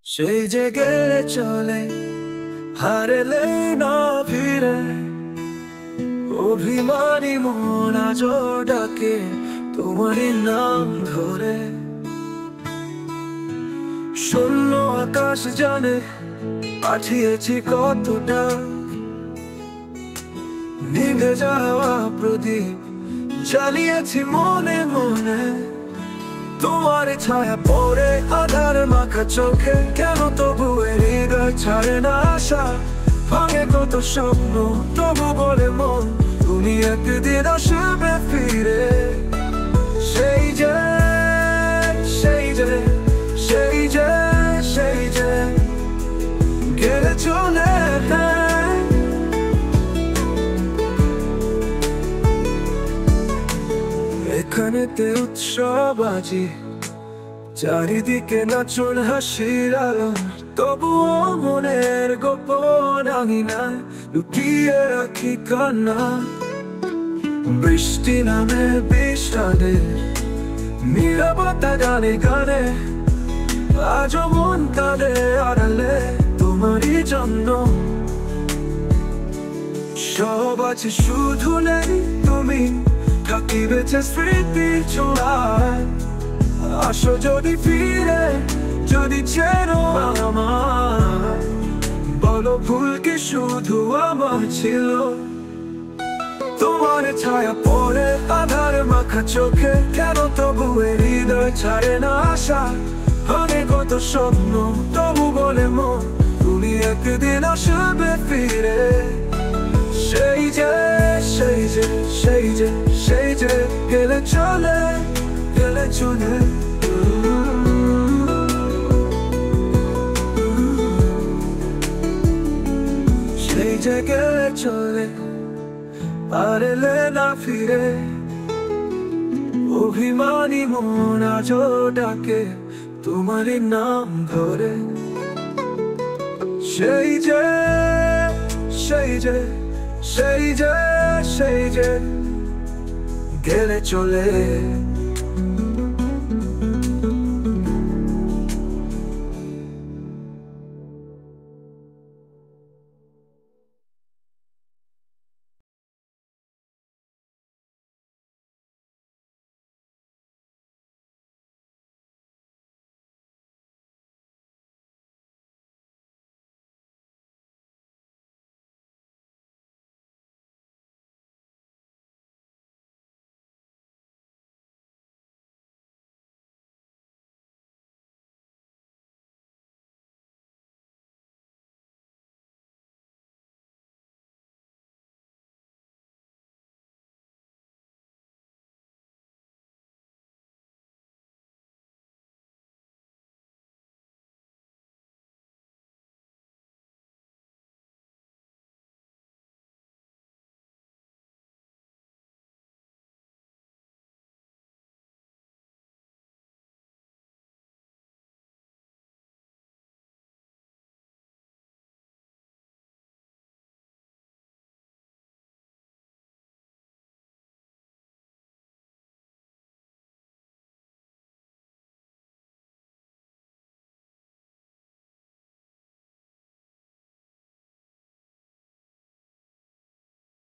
সেই যে গেলে চলে, হারেলে না ফিরে, অভিমানী মন আজও ডাকে তোমারই নাম ধরে। শূন্য আকাশ জানে পাঠিয়েছি কতটা, নিভে যাওয়া প্রদীপ জ্বালিয়েছি মনে মনে। তোমার ছায়া পড়ে আধার মাখা চোখে, কেন তবু হৃদয় ছাড়ে না আশা। ভাঙে কত স্বপ্ন তবু বলে মন, তুমি একদিন আসবে ফিরে। সেই যে সেই যে সেই যে সেই যে গেলে চলে যায়। এখানেতে উৎসব আজি, চারিদিকে নাচন হাসির আলো, তবুও মনের গোপন আঙিনায় লুকিয়ে রাখি কান্না। বৃষ্টি নামে বিষাদে নীরবতা গানে গানে, আজও মন কাঁদে আড়ালে তোমারই জন্য। সব আছে শুধু নেই তুমি, থাকি বেঁচে স্মৃতির ছোঁয়ায়। আসো যদি ফিরে, যদি চেনো আমায়, বলো ভুল কি শুধু আমার ছিল। তোমার ছায়া পড়ে আধার মাখা চোখে, কেন তবু হৃদয় ছাড়ে না আশা। ভাঙে কত স্বপ্ন তবু বলে মন, তুমি একদিন আসবে ফিরে। সেই যে সেই যে সেই যে সেই যে গেলে চলে, গেলে চলে। সেই যে গেলে চলে, আর এলে না ফিরে, অভিমানী মন আজও ডাকে তোমারই নাম ধরে। সেই যে সেই যে সেই যে সেই যে গেলে চলে।